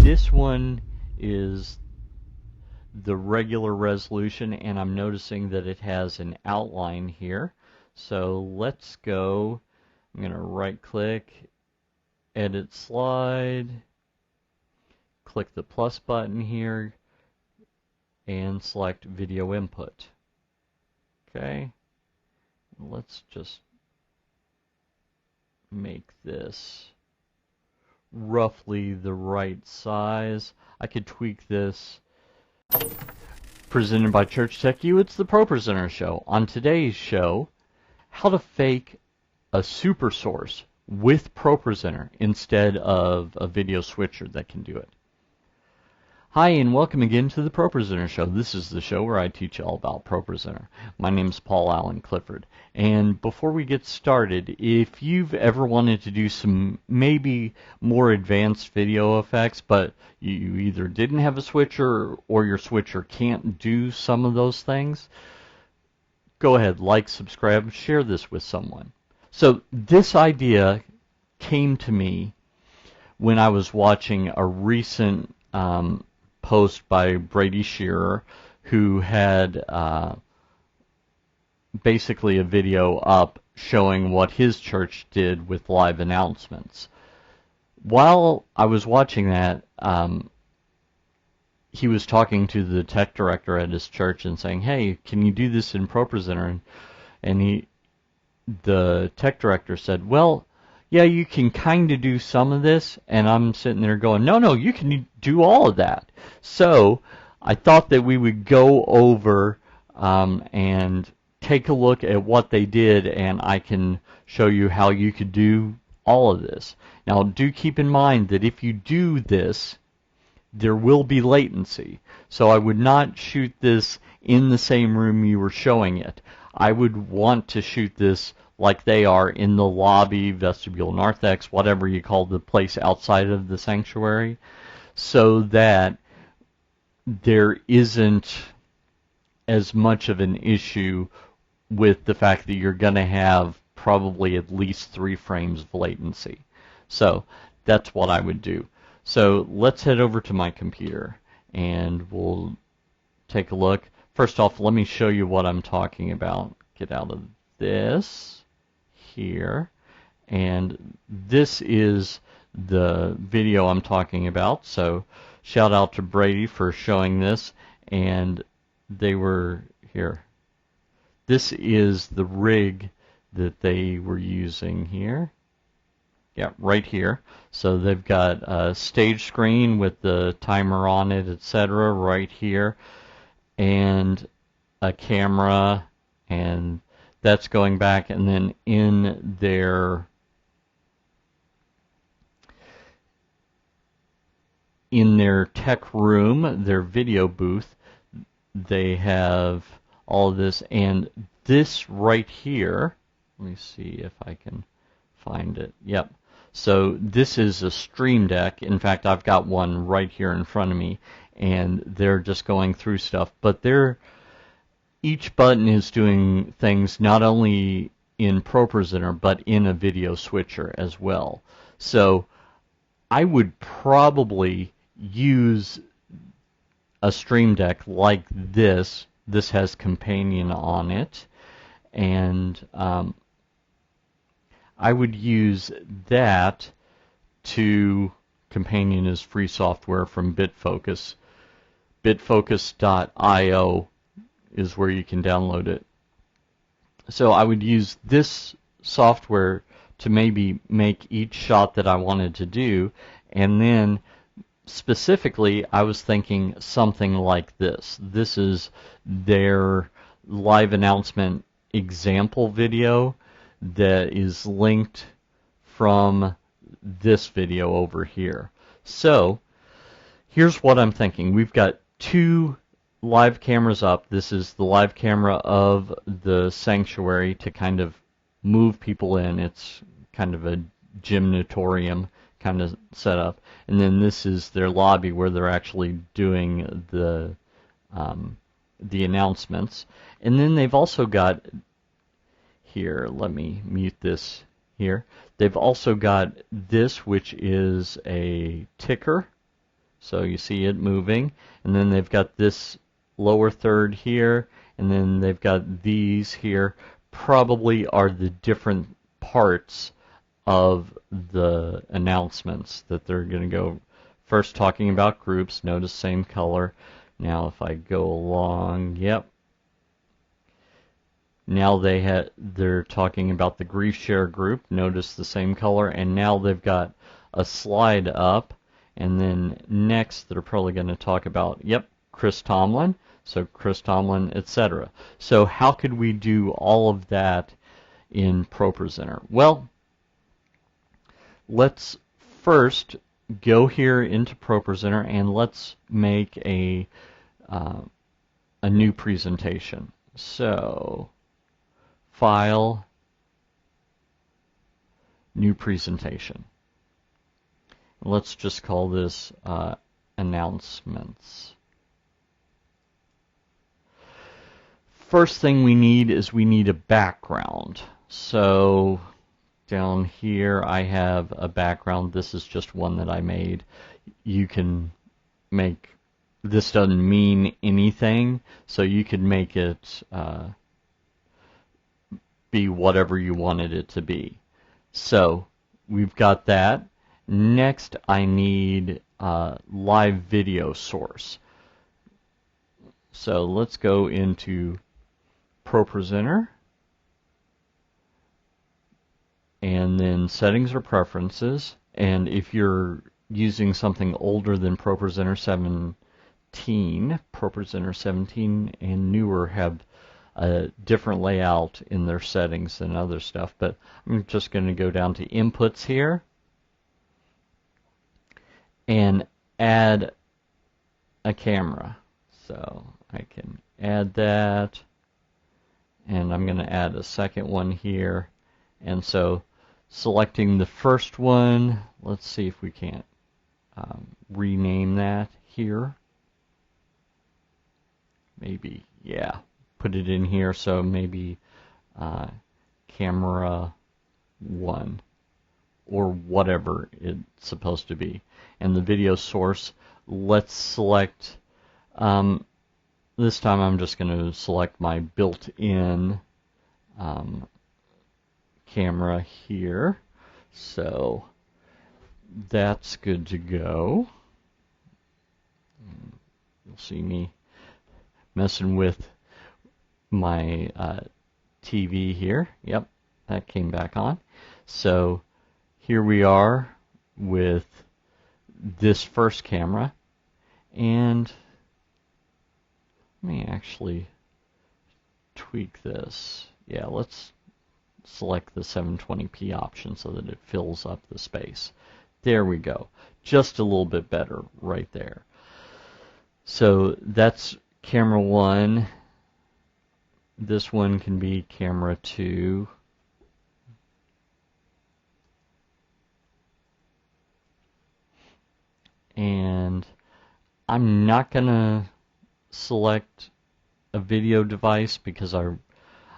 this one is the regular resolution, and I'm noticing that it has an outline here. So let's go. I'm going to right click, edit slide, click the plus button here, and select video input. Okay, let's just make this roughly the right size. I could tweak this. Presented by Church Tech U, it's the ProPresenter show. On today's show, how to fake a SuperSource with ProPresenter instead of a video switcher that can do it. Hi, and welcome again to the ProPresenter show. This is the show where I teach you all about ProPresenter. My name is Paul Allen Clifford. And before we get started, if you've ever wanted to do some maybe more advanced video effects, but you either didn't have a switcher or your switcher can't do some of those things, go ahead, like, subscribe, share this with someone. So this idea came to me when I was watching a recent post by Brady Shearer, who had basically a video up showing what his church did with live announcements. While I was watching that, he was talking to the tech director at his church and saying, "Hey, can you do this in ProPresenter?" And the tech director said, "Well, yeah, you can kind of do some of this." And I'm sitting there going, no, you can do all of that. So I thought that we would go over and take a look at what they did, and I can show you how you could do all of this. Now, do keep in mind that if you do this, there will be latency. So I would not shoot this in the same room you were showing it. I would want to shoot this like they are in the lobby, vestibule, narthex, whatever you call the place outside of the sanctuary, so that there isn't as much of an issue with the fact that you're going to have probably at least 3 frames of latency. So that's what I would do. So let's head over to my computer and we'll take a look. First off, let me show you what I'm talking about. Get out of this here, and this is the video I'm talking about. So shout out to Brady for showing this, and they were here. This is the rig that they were using here. Yeah, right here. So they've got a stage screen with the timer on it, etc. right here, and a camera, and that's going back, and then in their tech room, their video booth, they have all of this, and this right here, let me see if I can find it. Yep. So this is a Stream Deck. In fact, I've got one right here in front of me, and they're just going through stuff, but each button is doing things not only in ProPresenter, but in a video switcher as well. So I would probably use a Stream Deck like this. This has Companion on it, and I would use that to Companion is free software from Bitfocus. Bitfocus.io is where you can download it. So I would use this software to maybe make each shot that I wanted to do, and then specifically I was thinking something like this. This is their live announcement example video that is linked from this video over here. So here's what I'm thinking. We've got 2 live cameras up. This is the live camera of the sanctuary to kind of move people in. It's kind of a gymnatorium kind of setup. And then this is their lobby where they're actually doing the announcements. And then they've also got here, let me mute this here. They've also got this, which is a ticker So you see it moving, and then they've got this lower third here, and then they've got these here. Probably are the different parts of the announcements that they're going to go. First talking about groups, notice same color. Now if I go along, yep. Now they're talking about the grief share group, notice the same color, and now they've got a slide up, and then next they're probably going to talk about, yep, Chris Tomlin, so Chris Tomlin, etc. So how could we do all of that in ProPresenter? Well, let's first go here into ProPresenter and let's make a new presentation. So File, New Presentation. Let's just call this Announcements. First thing we need is we need a background. So down here I have a background. This is just one that I made. You can make, this doesn't mean anything, so you could make it be whatever you wanted it to be. So we've got that. Next I need live video source. So let's go into ProPresenter, and then settings or preferences, and if you're using something older than ProPresenter 17, ProPresenter 17 and newer have a different layout in their settings than other stuff, but I'm just going to go down to inputs here and add a camera. So I can add that, and I'm going to add a second one here, and so selecting the first one, let's see if we can't rename that here. Maybe, yeah, put it in here, so maybe camera 1 or whatever it's supposed to be. And the video source, let's select, this time I'm just going to select my built-in camera here. So that's good to go. You'll see me messing with my TV here. Yep, that came back on. So here we are with this first camera, and let me actually tweak this. Yeah, let's select the 720p option so that it fills up the space. There we go. Just a little bit better right there. So that's camera 1. This one can be camera 2. And I'm not going to select a video device because I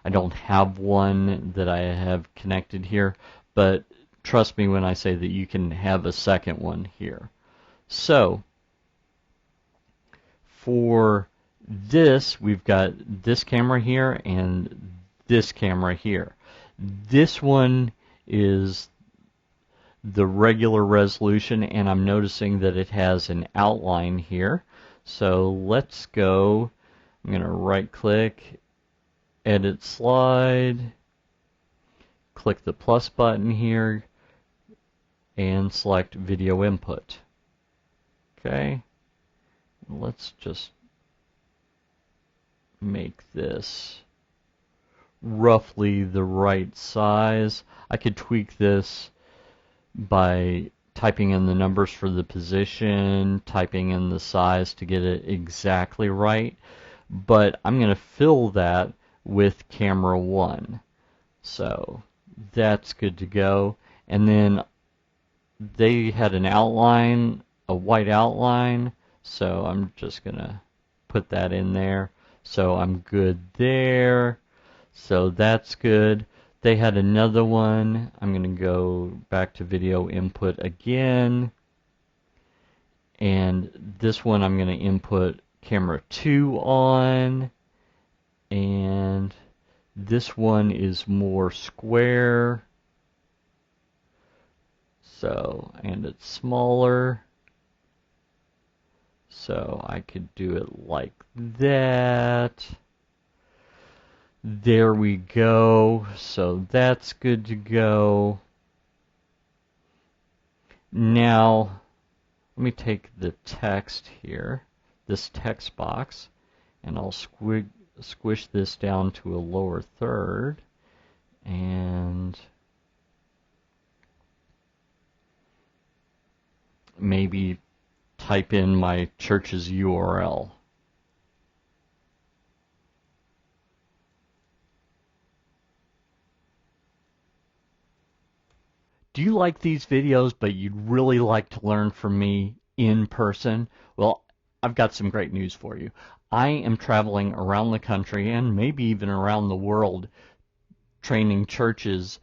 don't have one that I have connected here, but trust me when I say that you can have a second one here. So for this, we've got this camera here and this camera here. This one is the regular resolution, and I'm noticing that it has an outline here. So let's go, I'm going to right click, edit slide, click the plus button here, and select video input. Okay, let's just make this roughly the right size. I could tweak this by typing in the numbers for the position, typing in the size to get it exactly right, but I'm going to fill that with camera 1. So that's good to go. And then they had an outline, a white outline, so I'm just going to put that in there. So I'm good there. So that's good. They had another one. I'm going to go back to video input again. And this one I'm going to input camera 2 on, and this one is more square, so, and it's smaller, so I could do it like that. There we go, so that's good to go. Now let me take the text here, this text box, and I'll squish this down to a lower third, and maybe type in my church's URL. Do you like these videos, but you'd really like to learn from me in person? Well, I've got some great news for you. I am traveling around the country and maybe even around the world training churches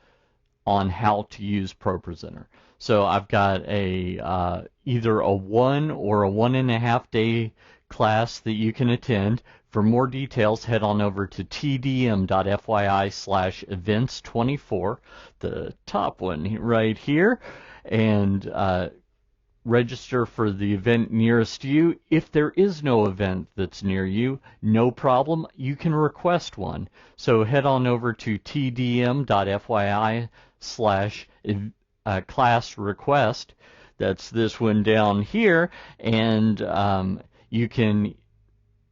on how to use ProPresenter. So I've got a either a 1 or a 1.5 day class that you can attend. For more details, head on over to TDM.fyi/events24, the top one right here, and register for the event nearest you. If there is no event that's near you, no problem. You can request one. So head on over to tdm.fyi/class request. That's this one down here, and you can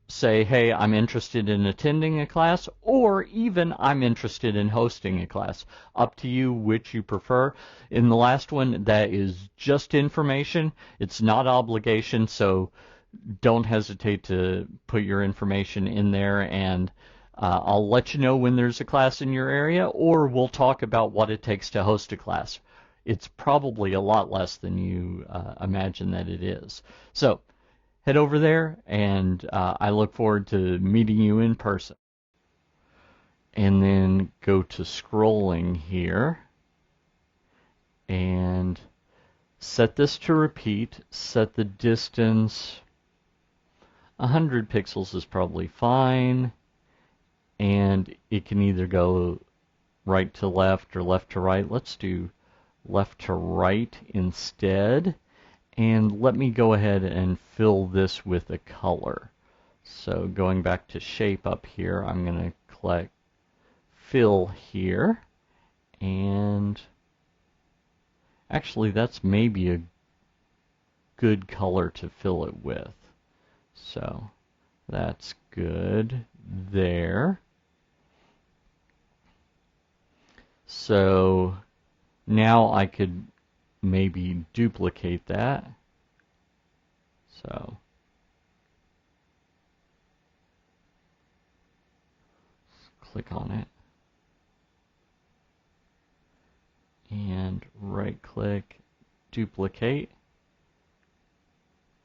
say, hey, I'm interested in attending a class, or even I'm interested in hosting a class. Up to you which you prefer. In the last one, that is just information. It's not obligation, so don't hesitate to put your information in there, and I'll let you know when there's a class in your area, or we'll talk about what it takes to host a class. It's probably a lot less than you imagine that it is. So head over there, and I look forward to meeting you in person. And then go to scrolling here, and set this to repeat. Set the distance. 100 pixels is probably fine, and it can either go right to left or left to right. Let's do left to right instead. And let me go ahead and fill this with a color. So going back to shape up here, I'm going to click fill here, and actually that's maybe a good color to fill it with. So that's good there. So now I could maybe duplicate that. So click on it and right click, duplicate.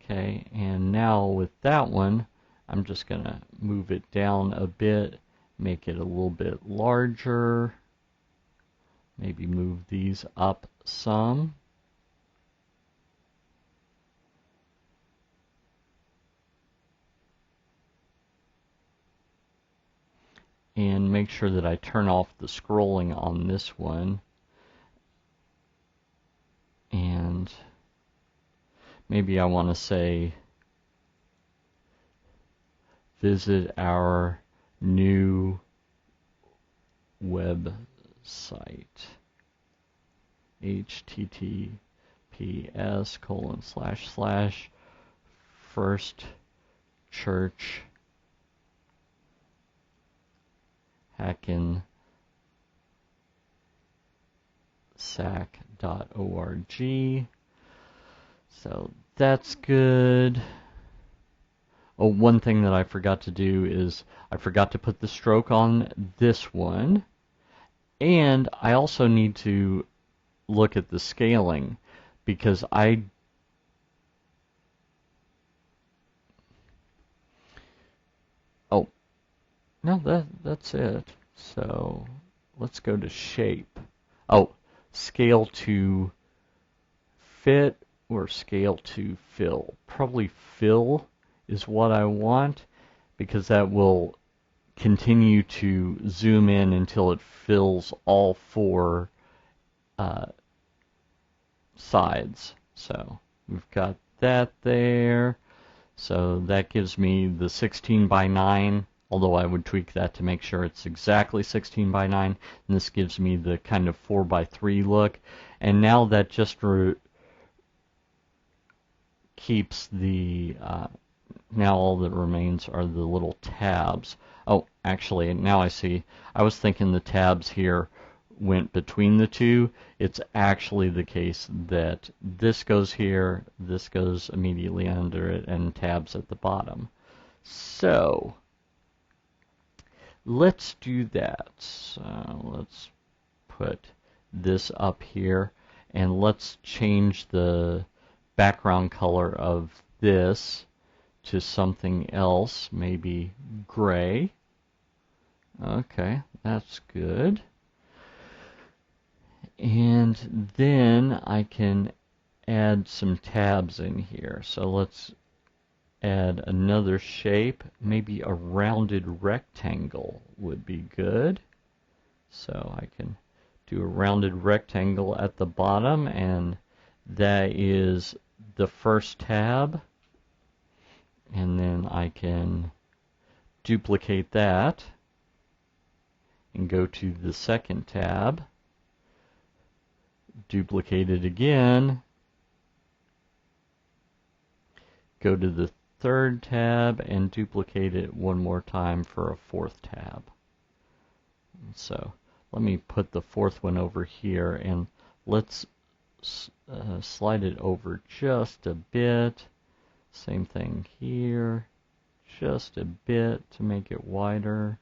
Okay, and now with that one, I'm just going to move it down a bit, make it a little bit larger, maybe move these up some. And make sure that I turn off the scrolling on this one. And maybe I want to say visit our new website, https://firstchurch hackensack.org. So that's good. Oh, one thing that I forgot to do is I forgot to put the stroke on this one, and I also need to look at the scaling, because no, that's it. So let's go to shape. Oh, scale to fit or scale to fill. Probably fill is what I want, because that will continue to zoom in until it fills all four sides. So we've got that there. So that gives me the 16 by 9, although I would tweak that to make sure it's exactly 16 by 9. And this gives me the kind of 4 by 3 look. And now that just keeps the, now all that remains are the little tabs. Oh, actually, now I see. I was thinking the tabs here went between the two. It's actually the case that this goes here, this goes immediately under it, and tabs at the bottom. So let's do that. So let's put this up here, and let's change the background color of this to something else, maybe gray. Okay, that's good. And then I can add some tabs in here. So let's add another shape. Maybe a rounded rectangle would be good. So I can do a rounded rectangle at the bottom, and that is the first tab. And then I can duplicate that and go to the second tab. Duplicate it again, go to the third tab and duplicate it one more time for a fourth tab. So let me put the fourth one over here, and let's slide it over just a bit. Same thing here, just a bit to make it wider.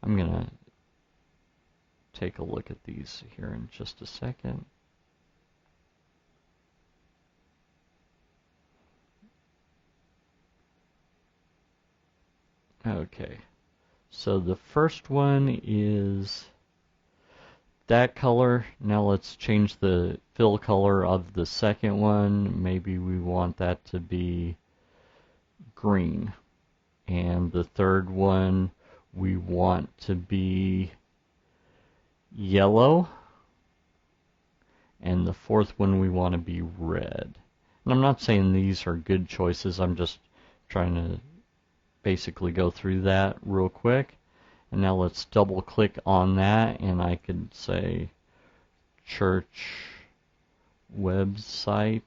I'm gonna take a look at these here in just a second. Okay, so the first one is that color. Now let's change the fill color of the second one. Maybe we want that to be green. And the third one we want to be yellow. And the fourth one we want to be red. And I'm not saying these are good choices, I'm just trying to basically go through that real quick. And now let's double click on that, and I could say church website.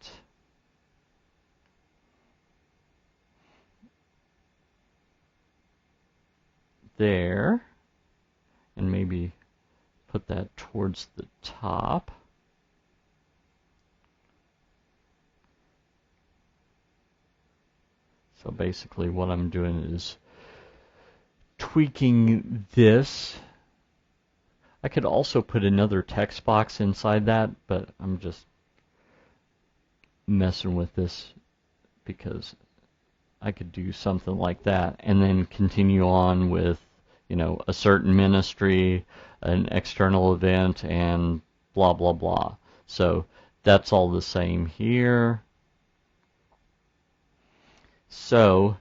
There. And maybe put that towards the top. So basically what I'm doing is tweaking this. I could also put another text box inside that, but I'm just messing with this because I could do something like that and then continue on with, you know, a certain ministry, an external event, and blah, blah, blah. So that's all the same here. So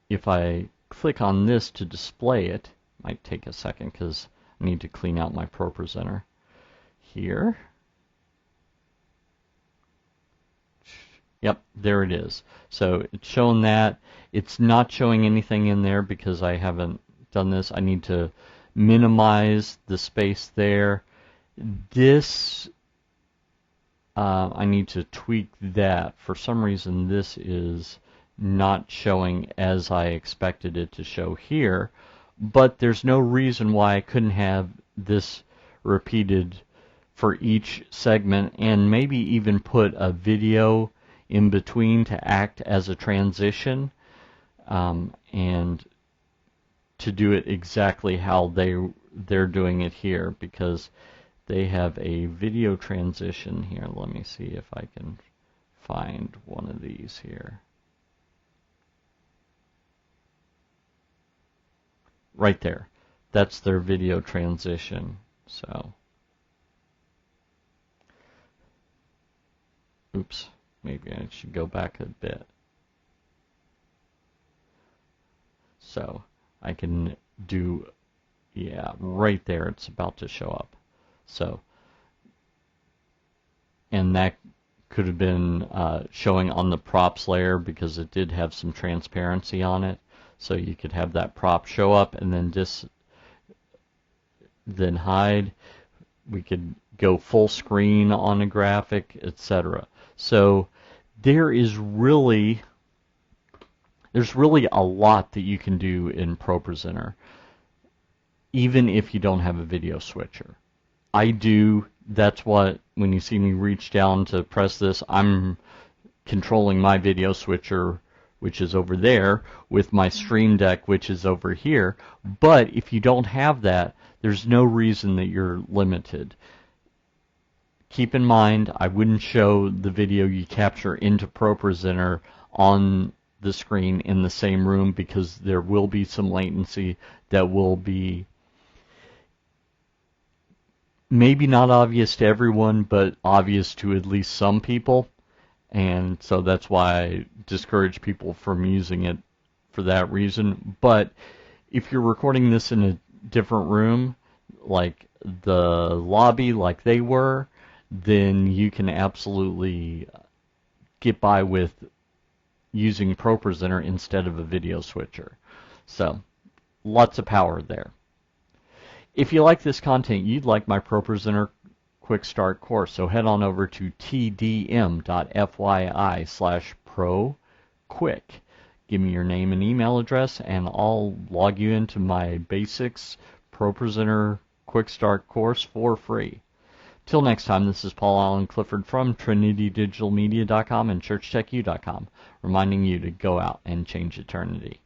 if I click on this to display it, might take a second because I need to clean out my ProPresenter here. Yep, there it is. So it's shown that. It's not showing anything in there because I haven't done this. I need to minimize the space there. This, I need to tweak that. For some reason, this is not showing as I expected it to show here, but there's no reason why I couldn't have this repeated for each segment, and maybe even put a video in between to act as a transition, and to do it exactly how they're doing it here, because they have a video transition here. Let me see if I can find one of these here. Right there. That's their video transition. So, oops. maybe I should go back a bit. So I can do, yeah, right there it's about to show up. So, and that could have been showing on the props layer because it did have some transparency on it. So you could have that prop show up and then hide. We could go full screen on a graphic, etc. So there's really a lot that you can do in ProPresenter, even if you don't have a video switcher. I do. That's what, when you see me reach down to press this, I'm controlling my video switcher, which is over there, with my Stream Deck, which is over here. But if you don't have that, there's no reason that you're limited. Keep in mind, I wouldn't show the video you capture into ProPresenter on the screen in the same room because there will be some latency that will be maybe not obvious to everyone, but obvious to at least some people. And so that's why I discourage people from using it for that reason. But if you're recording this in a different room, like the lobby, like they were, then you can absolutely get by with using ProPresenter instead of a video switcher. So, lots of power there. If you like this content, you'd like my ProPresenter Quick Start course, so head on over to tdm.fyi/pro-quick. Give me your name and email address, and I'll log you into my basics ProPresenter Quick Start course for free. Till next time, this is Paul Allen Clifford from TrinityDigitalMedia.com and ChurchTechU.com, reminding you to go out and change eternity.